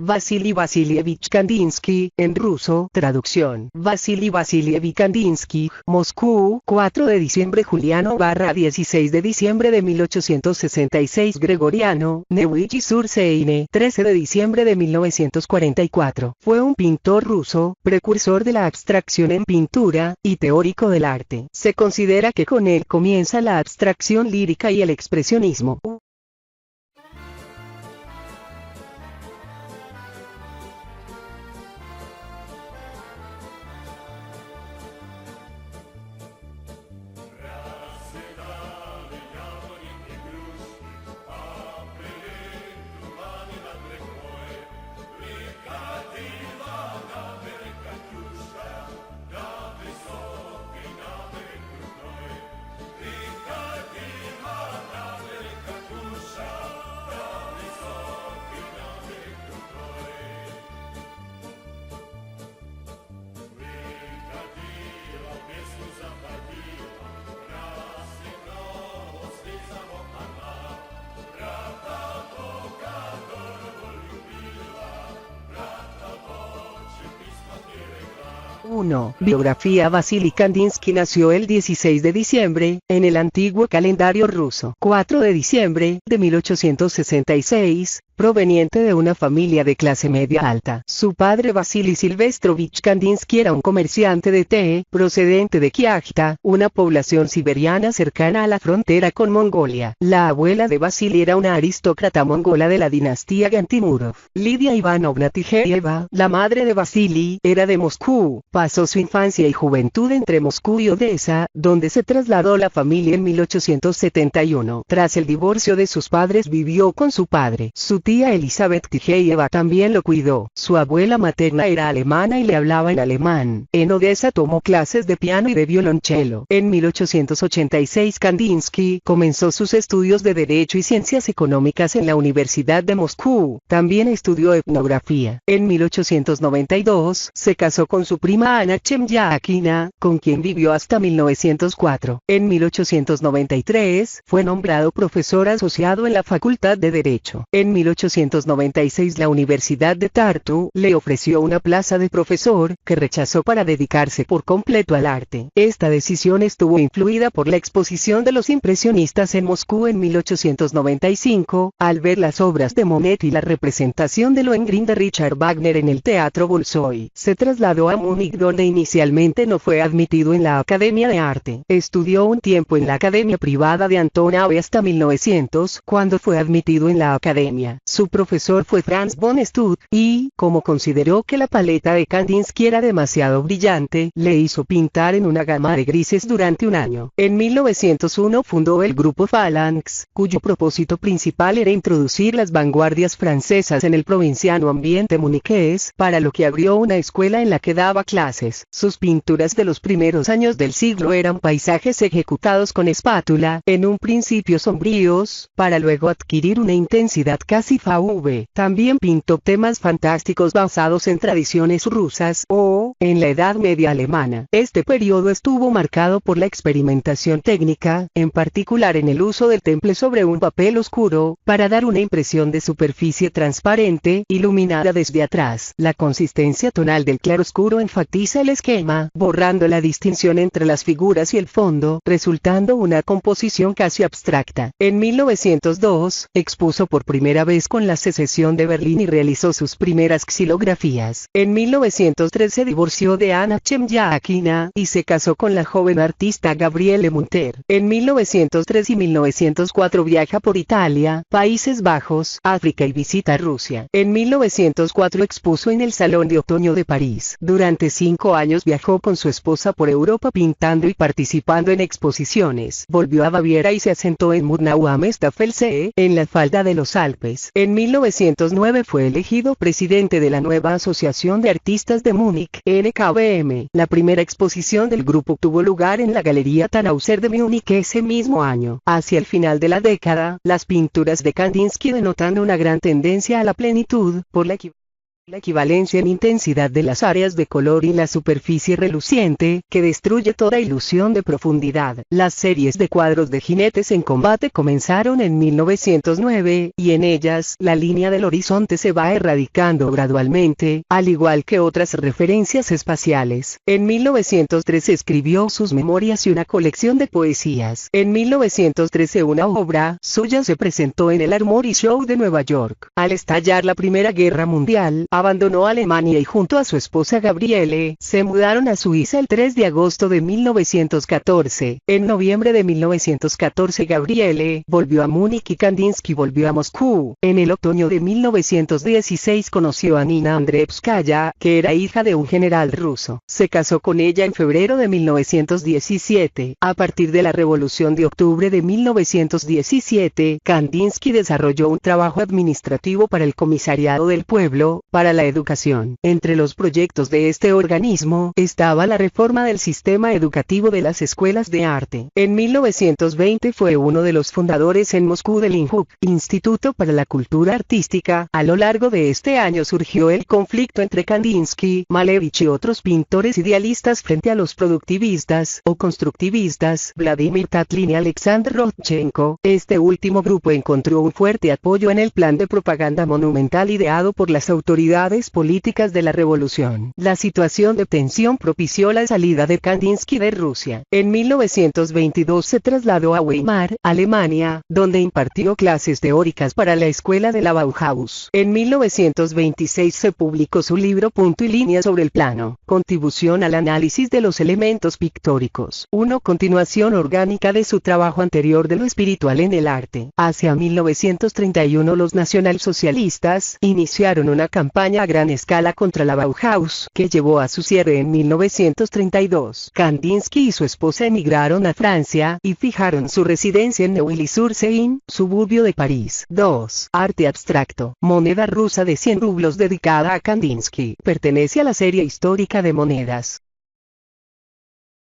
Vasily Vasilievich Kandinsky, en ruso, traducción. Vasily Vasilievich Kandinsky, Moscú, 4 de diciembre juliano/16 de diciembre de 1866 gregoriano, Neuilly-sur-Seine, 13 de diciembre de 1944. Fue un pintor ruso, precursor de la abstracción en pintura, y teórico del arte. Se considera que con él comienza la abstracción lírica y el expresionismo. Biografía. Vasily Kandinsky nació el 16 de diciembre, en el antiguo calendario ruso, 4 de diciembre, de 1866, proveniente de una familia de clase media alta. Su padre Vasily Silvestrovich Kandinsky era un comerciante de té, procedente de Kyakhta, una población siberiana cercana a la frontera con Mongolia. La abuela de Vasily era una aristócrata mongola de la dinastía Gantimurov. Lidia Ivanovna Tijeeva, la madre de Vasily, era de Moscú. Pasó su infancia y juventud entre Moscú y Odessa, donde se trasladó la familia en 1871. Tras el divorcio de sus padres vivió con su padre. Su tía Elizabeth Tijeeva también lo cuidó. Su abuela materna era alemana y le hablaba en alemán. En Odessa tomó clases de piano y de violonchelo. En 1886 Kandinsky comenzó sus estudios de Derecho y Ciencias Económicas en la Universidad de Moscú. También estudió etnografía. En 1892 se casó con su prima Anna Chemyakina, con quien vivió hasta 1904. En 1893 fue nombrado profesor asociado en la Facultad de Derecho. En 1896 la Universidad de Tartu le ofreció una plaza de profesor, que rechazó para dedicarse por completo al arte. Esta decisión estuvo influida por la exposición de los impresionistas en Moscú en 1895, al ver las obras de Monet y la representación de Lohengrin de Richard Wagner en el Teatro Bolshoi. Se trasladó a Múnich, donde inicialmente no fue admitido en la Academia de Arte. Estudió un tiempo en la Academia Privada de Anton Abbe hasta 1900, cuando fue admitido en la Academia. Su profesor fue Franz von Stutt, y, como consideró que la paleta de Kandinsky era demasiado brillante, le hizo pintar en una gama de grises durante un año. En 1901 fundó el grupo Phalanx, cuyo propósito principal era introducir las vanguardias francesas en el provinciano ambiente muniqués, para lo que abrió una escuela en la que daba clases. Sus pinturas de los primeros años del siglo eran paisajes ejecutados con espátula, en un principio sombríos, para luego adquirir una intensidad casi fauve. También pintó temas fantásticos basados en tradiciones rusas o en la Edad Media alemana. Este periodo estuvo marcado por la experimentación técnica, en particular en el uso del temple sobre un papel oscuro, para dar una impresión de superficie transparente, iluminada desde atrás. La consistencia tonal del claroscuro enfatiza el esquema, borrando la distinción entre las figuras y el fondo, resultando una composición casi abstracta. En 1902, expuso por primera vez con la Secesión de Berlín y realizó sus primeras xilografías. En 1903 se divorció de Anna Chemyakina, y se casó con la joven artista Gabriele Munter. En 1903 y 1904 viaja por Italia, Países Bajos, África y visita Rusia. En 1904 expuso en el Salón de Otoño de París. Durante 5 años viajó con su esposa por Europa pintando y participando en exposiciones. Volvió a Baviera y se asentó en Murnau am Staffelsee, en la falda de los Alpes. En 1909 fue elegido presidente de la nueva Asociación de Artistas de Múnich, NKBM. La primera exposición del grupo tuvo lugar en la Galería Tannhäuser de Múnich ese mismo año. Hacia el final de la década, las pinturas de Kandinsky denotan una gran tendencia a la plenitud, por la La equivalencia en intensidad de las áreas de color y la superficie reluciente, que destruye toda ilusión de profundidad. Las series de cuadros de jinetes en combate comenzaron en 1909, y en ellas, la línea del horizonte se va erradicando gradualmente, al igual que otras referencias espaciales. En 1913 escribió sus memorias y una colección de poesías. En 1913 una obra suya se presentó en el Armory Show de Nueva York. Al estallar la Primera Guerra Mundial, abandonó Alemania y junto a su esposa Gabriele, se mudaron a Suiza el 3 de agosto de 1914. En noviembre de 1914 Gabriele volvió a Múnich y Kandinsky volvió a Moscú. En el otoño de 1916 conoció a Nina Andreevskaya, que era hija de un general ruso. Se casó con ella en febrero de 1917. A partir de la Revolución de Octubre de 1917, Kandinsky desarrolló un trabajo administrativo para el Comisariado del Pueblo, para la educación. Entre los proyectos de este organismo, estaba la reforma del sistema educativo de las escuelas de arte. En 1920 fue uno de los fundadores en Moscú del INHUC, Instituto para la Cultura Artística. A lo largo de este año surgió el conflicto entre Kandinsky, Malevich y otros pintores idealistas frente a los productivistas, o constructivistas, Vladimir Tatlin y Alexander Rodchenko. Este último grupo encontró un fuerte apoyo en el plan de propaganda monumental ideado por las autoridades políticas de la revolución. La situación de tensión propició la salida de Kandinsky de Rusia. En 1922 se trasladó a Weimar, Alemania, donde impartió clases teóricas para la escuela de la Bauhaus. En 1926 se publicó su libro Punto y línea sobre el plano, contribución al análisis de los elementos pictóricos, una continuación orgánica de su trabajo anterior de lo espiritual en el arte. Hacia 1931 los nacionalsocialistas iniciaron una campaña a gran escala contra la Bauhaus, que llevó a su cierre en 1932. Kandinsky y su esposa emigraron a Francia, y fijaron su residencia en Neuilly-sur-Seine, suburbio de París. 2. Arte abstracto. Moneda rusa de 100 rublos dedicada a Kandinsky. Pertenece a la serie histórica de monedas.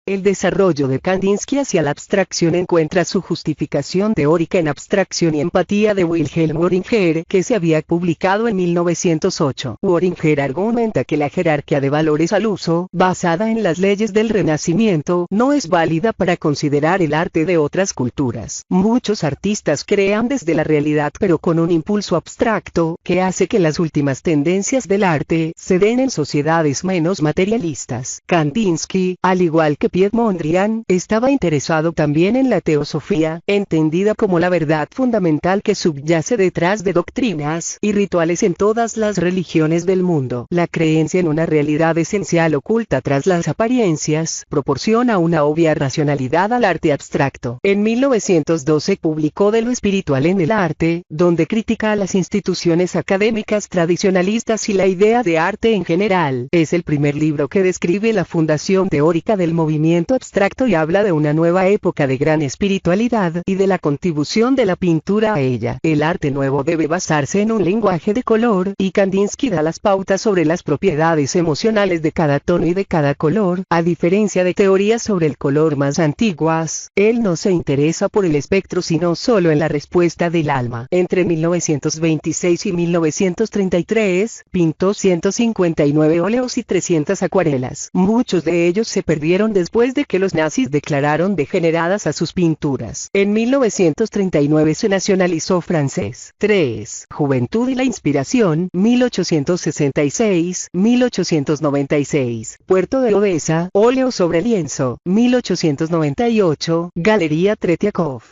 El desarrollo de Kandinsky hacia la abstracción encuentra su justificación teórica en Abstracción y empatía de Wilhelm Wöhringer, que se había publicado en 1908. Wöhringer argumenta que la jerarquía de valores al uso, basada en las leyes del Renacimiento, no es válida para considerar el arte de otras culturas. Muchos artistas crean desde la realidad pero con un impulso abstracto, que hace que las últimas tendencias del arte se den en sociedades menos materialistas. Kandinsky, al igual que Piet Mondrian, estaba interesado también en la teosofía, entendida como la verdad fundamental que subyace detrás de doctrinas y rituales en todas las religiones del mundo. La creencia en una realidad esencial oculta tras las apariencias proporciona una obvia racionalidad al arte abstracto. En 1912 publicó De lo espiritual en el arte, donde critica a las instituciones académicas tradicionalistas y la idea de arte en general. Es el primer libro que describe la fundación teórica del movimiento abstracto y habla de una nueva época de gran espiritualidad y de la contribución de la pintura a ella. El arte nuevo debe basarse en un lenguaje de color, y Kandinsky da las pautas sobre las propiedades emocionales de cada tono y de cada color. A diferencia de teorías sobre el color más antiguas, él no se interesa por el espectro sino solo en la respuesta del alma. Entre 1926 y 1933, pintó 159 óleos y 300 acuarelas. Muchos de ellos se perdieron después de que los nazis declararon degeneradas a sus pinturas. En 1939 se nacionalizó francés. 3. Juventud y la inspiración, 1866-1896. Puerto de Odessa, óleo sobre lienzo, 1898, Galería Tretiakov.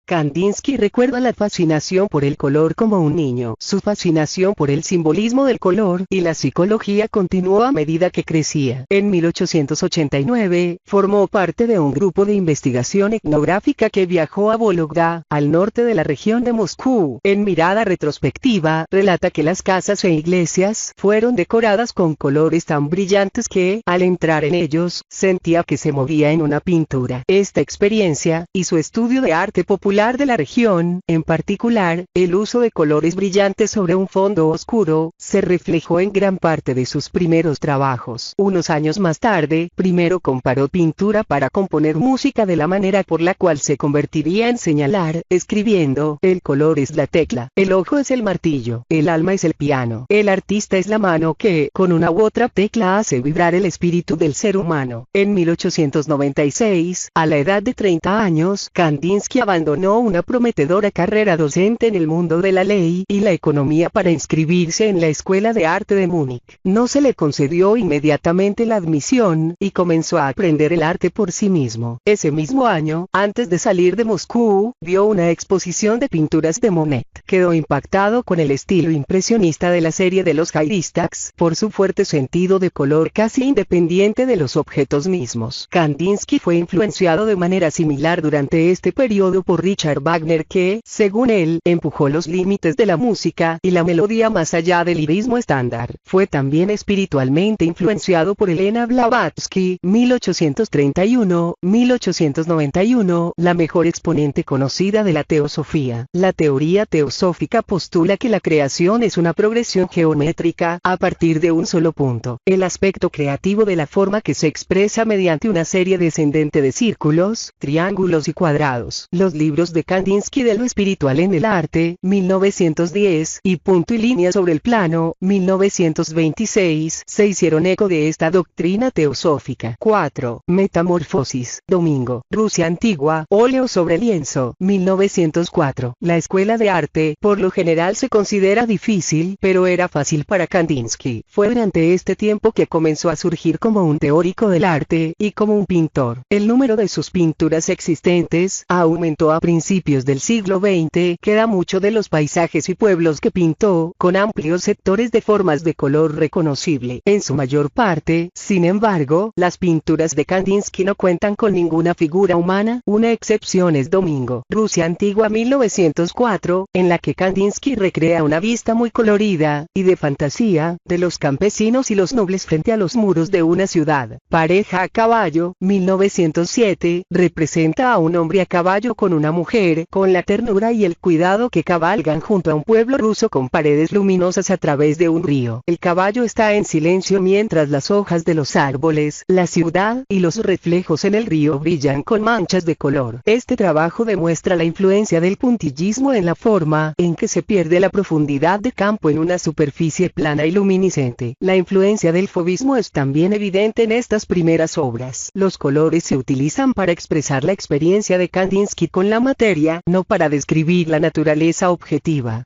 Kandinsky recuerda la fascinación por el color como un niño. Su fascinación por el simbolismo del color y la psicología continuó a medida que crecía. En 1889, formó parte de un grupo de investigación etnográfica que viajó a Vologda, al norte de la región de Moscú. En mirada retrospectiva, relata que las casas e iglesias fueron decoradas con colores tan brillantes que, al entrar en ellos, sentía que se movía en una pintura. Esta experiencia, y su estudio de arte popular, popular de la región, en particular, el uso de colores brillantes sobre un fondo oscuro, se reflejó en gran parte de sus primeros trabajos. Unos años más tarde, primero comparó pintura para componer música de la manera por la cual se convertiría en señalar, escribiendo: el color es la tecla, el ojo es el martillo, el alma es el piano, el artista es la mano que, con una u otra tecla, hace vibrar el espíritu del ser humano. En 1896, a la edad de 30 años, Kandinsky abandonó una prometedora carrera docente en el mundo de la ley y la economía para inscribirse en la Escuela de Arte de Múnich. No se le concedió inmediatamente la admisión, y comenzó a aprender el arte por sí mismo. Ese mismo año, antes de salir de Moscú, vio una exposición de pinturas de Monet. Quedó impactado con el estilo impresionista de la serie de los Haydistacks, por su fuerte sentido de color casi independiente de los objetos mismos. Kandinsky fue influenciado de manera similar durante este periodo por Richard Wagner, que, según él, empujó los límites de la música y la melodía más allá del lirismo estándar. Fue también espiritualmente influenciado por Elena Blavatsky, 1831-1891, la mejor exponente conocida de la teosofía. La teoría teosófica postula que la creación es una progresión geométrica, a partir de un solo punto. El aspecto creativo de la forma que se expresa mediante una serie descendente de círculos, triángulos y cuadrados. Los libros de Kandinsky de lo espiritual en el arte, 1910, y Punto y línea sobre el plano, 1926, se hicieron eco de esta doctrina teosófica. 4. Metamorfosis, Domingo, Rusia antigua, óleo sobre lienzo, 1904. La escuela de arte, por lo general se considera difícil, pero era fácil para Kandinsky. Fue durante este tiempo que comenzó a surgir como un teórico del arte, y como un pintor. El número de sus pinturas existentes aumentó a principios del siglo XX. Queda mucho de los paisajes y pueblos que pintó, con amplios sectores de formas de color reconocible. En su mayor parte, sin embargo, las pinturas de Kandinsky no cuentan con ninguna figura humana. Una excepción es Domingo, Rusia antigua, 1904, en la que Kandinsky recrea una vista muy colorida, y de fantasía, de los campesinos y los nobles frente a los muros de una ciudad. Pareja a caballo, 1907, representa a un hombre a caballo con una mujer, con la ternura y el cuidado que cabalgan junto a un pueblo ruso con paredes luminosas a través de un río. El caballo está en silencio mientras las hojas de los árboles, la ciudad y los reflejos en el río brillan con manchas de color. Este trabajo demuestra la influencia del puntillismo en la forma en que se pierde la profundidad de campo en una superficie plana y luminiscente. La influencia del fauvismo es también evidente en estas primeras obras. Los colores se utilizan para expresar la experiencia de Kandinsky con la materia, no para describir la naturaleza objetiva.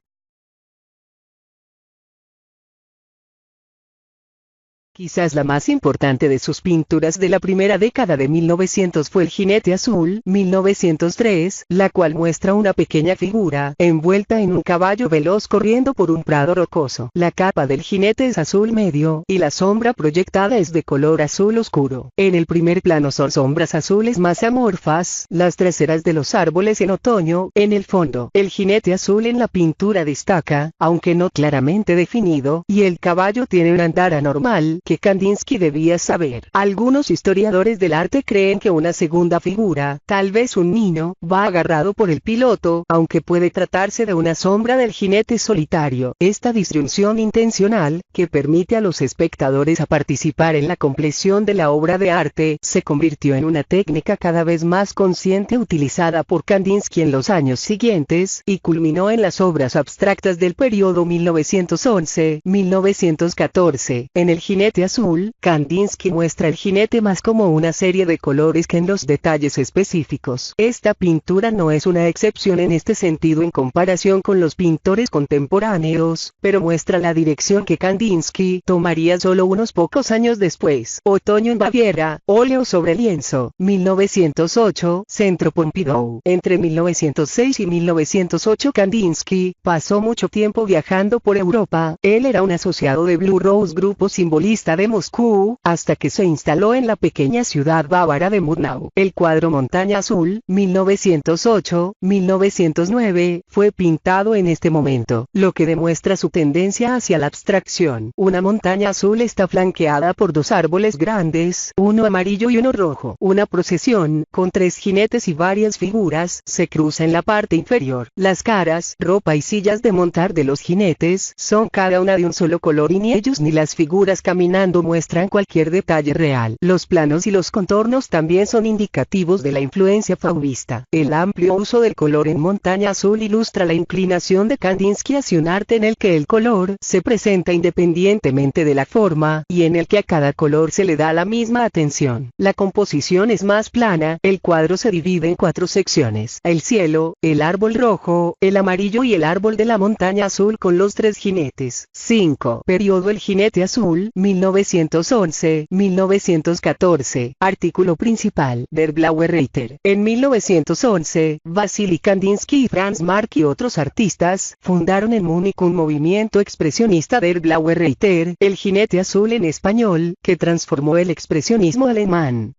Quizás la más importante de sus pinturas de la primera década de 1900 fue El jinete azul, 1903, la cual muestra una pequeña figura, envuelta en un caballo veloz corriendo por un prado rocoso. La capa del jinete es azul medio, y la sombra proyectada es de color azul oscuro. En el primer plano son sombras azules más amorfas, las traseras de los árboles en otoño. En el fondo, el jinete azul en la pintura destaca, aunque no claramente definido, y el caballo tiene un andar anormal, que Kandinsky debía saber. Algunos historiadores del arte creen que una segunda figura, tal vez un niño, va agarrado por el piloto, aunque puede tratarse de una sombra del jinete solitario. Esta disyunción intencional, que permite a los espectadores a participar en la compleción de la obra de arte, se convirtió en una técnica cada vez más consciente utilizada por Kandinsky en los años siguientes, y culminó en las obras abstractas del periodo 1911-1914. En El jinete azul, Kandinsky muestra el jinete más como una serie de colores que en los detalles específicos. Esta pintura no es una excepción en este sentido en comparación con los pintores contemporáneos, pero muestra la dirección que Kandinsky tomaría solo unos pocos años después. Otoño en Baviera, óleo sobre lienzo, 1908, Centro Pompidou. Entre 1906 y 1908 Kandinsky pasó mucho tiempo viajando por Europa. Él era un asociado de Blue Rose, grupo simbolista conquista de Moscú, hasta que se instaló en la pequeña ciudad bávara de Murnau. El cuadro Montaña Azul, 1908-1909, fue pintado en este momento, lo que demuestra su tendencia hacia la abstracción. Una montaña azul está flanqueada por dos árboles grandes, uno amarillo y uno rojo. Una procesión, con 3 jinetes y varias figuras, se cruza en la parte inferior. Las caras, ropa y sillas de montar de los jinetes, son cada una de un solo color y ni ellos ni las figuras caminando muestran cualquier detalle real. Los planos y los contornos también son indicativos de la influencia fauvista. El amplio uso del color en Montaña Azul ilustra la inclinación de Kandinsky hacia un arte en el que el color se presenta independientemente de la forma, y en el que a cada color se le da la misma atención. La composición es más plana, el cuadro se divide en 4 secciones: el cielo, el árbol rojo, el amarillo y el árbol de la montaña azul con los 3 jinetes. 5. Periodo El jinete azul, 1911-1914. Artículo principal. Der Blaue Reiter. En 1911, Vasily Kandinsky y Franz Marc y otros artistas fundaron en Múnich un movimiento expresionista Der Blaue Reiter, el jinete azul en español, que transformó el expresionismo alemán.